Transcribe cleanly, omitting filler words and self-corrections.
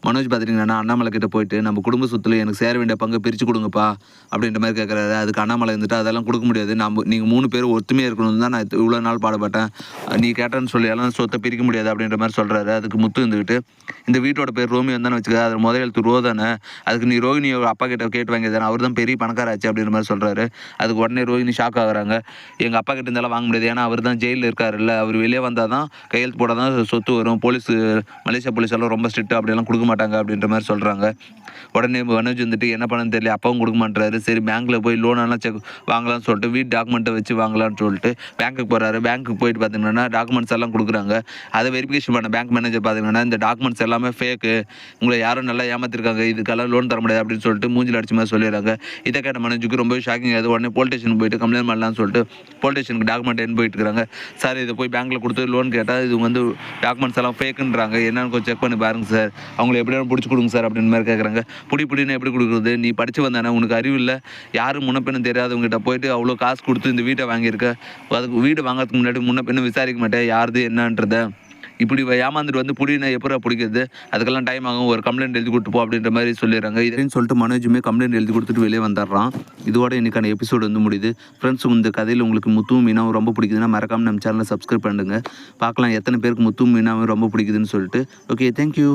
மனோஜ் பார்த்துட்டிங்கன்னா அண்ணாமலை கிட்ட போயிட்டு நம்ம குடும்ப சொத்துல எனக்கு சேர வேண்டிய பங்கை பிரித்து கொடுங்கப்பா அப்படின்ற மாதிரி கேட்குறாரு. அதுக்கு அண்ணாமலை இருந்துட்டு அதெல்லாம் கொடுக்க முடியாது, நீங்கள் 3 பேர் ஒத்துமையாக இருக்கணும் தான் நான் இவ்வளோ நாள் பாடுபட்டேன், நீ கேட்டேன்னு சொல்லி எல்லாம் சொத்தை பிரிக்க முடியாது அப்படின்ற மாதிரி சொல்கிறாரு. அதுக்கு முத்து இருந்துக்கிட்டு இந்த வீட்டோட பேர் ரோமியோ தானே வச்சுக்க, அதில் முதல் எழுத்து ரோ தானே, அதுக்கு நீ ரோஹினியோட அப்பா கிட்ட கேட்டு வாங்கி தானே, அவர் தான் பெரிய பணக்காராச்சு அப்படின்ற மாதிரி சொல்கிறாரு. அதுக்கு உடனே ரோஹினி ஷாக் ஆகுறாங்க. எங்கள் அப்பா கிட்ட இருந்தாலும் வாங்க முடியாது, ஏன்னா அவர் தான் ஜெயிலில் இருக்காருல்ல, அவர் வெளியே வந்தால் தான் கையெழுத்து போட தான் சொத்து வரும், மலேசியா போலீஸ் எல்லாம் ரொம்ப ஸ்ட்ரிக்ட் அப்படியெல்லாம் கொடுக்க மாட்டாங்க அப்படின்ற மாதிரி சொல்கிறாங்க. உடனே மனோஜ் வந்துட்டு என்ன பண்ணன்னு தெரியல, அப்பாவும் கொடுக்க மாட்டாரு. சரி பேங்க்கில் போய் லோனெல்லாம் செக் வாங்கலாம்னு சொல்லிட்டு வீட்டு டாக்குமெண்ட்டை வச்சு வாங்கலாம்னு சொல்லிட்டு பேங்க்குக்கு போகிறாரு. பேங்க்குக்கு போயிட்டு பார்த்தீங்கன்னா டாக்குமெண்ட்ஸ் எல்லாம் கொடுக்குறாங்க. அதை வெரிஃபிகேஷன் பண்ண பேங்க் மேனேஜர் பார்த்தீங்கன்னா இந்த டாக்குமெண்ட்ஸ் எல்லாமே ஃபேக்கு, உங்களை யாரும் நல்லா ஏமாத்திருக்காங்க, இதுக்கெல்லாம் லோன் தர முடியாது அப்படின்னு சொல்லிட்டு மூஞ்சில் அடிச்ச மாதிரி சொல்லிடுறாங்க. இதை கேட்ட மனோஜுக்கு ரொம்ப ஷாக்கிங் ஆகுது. உடனே போலீஸ் ஸ்டேஷனுக்கு போயிட்டு கம்ப்ளைண்ட் பண்ணலாம்னு சொல்லிட்டு போலீஸ் ஸ்டேஷனுக்கு டாக்குமெண்ட் என்ன போயிட்டு இருக்காங்க. சார் இதை போய் பேங்க்கில் கொடுத்து லோன் கேட்டால் இது வந்து டாக்குமெண்ட்ஸ் எல்லாம் ஃபேக்குன்றாங்க, என்னன்னு கொஞ்சம் செக் பண்ணி பாருங்க சார், அவங்களை எப்படியாவது பிடிச்சி கொடுங்க சார் அப்படின்னு மாதிரி கேட்குறாங்க. பிடின்னு எப்படி கொடுக்குறது, நீ படித்து வந்தானே, உனக்கு அறிவு இல்லை, யாரும் முன்ன பின்ன தெரியாதவங்ககிட்ட போயிட்டு அவ்வளோ காசு கொடுத்து இந்த வீட்டை வாங்கியிருக்க, அதுக்கு வீடு வாங்கிறதுக்கு முன்னாடி முன்ன பின்ன விசாரிக்க மாட்டேன் யாருது என்னன்றதை, இப்படி ஏமாந்துட்டு வந்து புடினா எப்போ பிடிக்கிறது, அதுக்கெல்லாம் டைம் ஆகும், ஒரு கம்ப்ளைண்ட் எழுதி கொடுத்து போ அப்படின்ற மாதிரி சொல்லிடுறாங்க. இதுன்னு சொல்லிட்டு மனோஜுமே கம்ப்ளைண்ட் எழுதி கொடுத்துட்டு வெளியே வந்துடுறான். இதோட இன்னைக்கான எபிசோடு வந்து முடியுது. ஃப்ரெண்ட்ஸ், இந்த கதையில் உங்களுக்கு முத்துவும் மீனாவும் ரொம்ப பிடிக்குதுன்னா மறக்காமல் நம்ம சேனலை சப்ஸ்கிரைப் பண்ணுங்கள். பார்க்கலாம் எத்தனை பேருக்கு முத்துவும் மீனாவும் ரொம்ப பிடிக்குதுன்னு சொல்லிட்டு. Okay, thank you.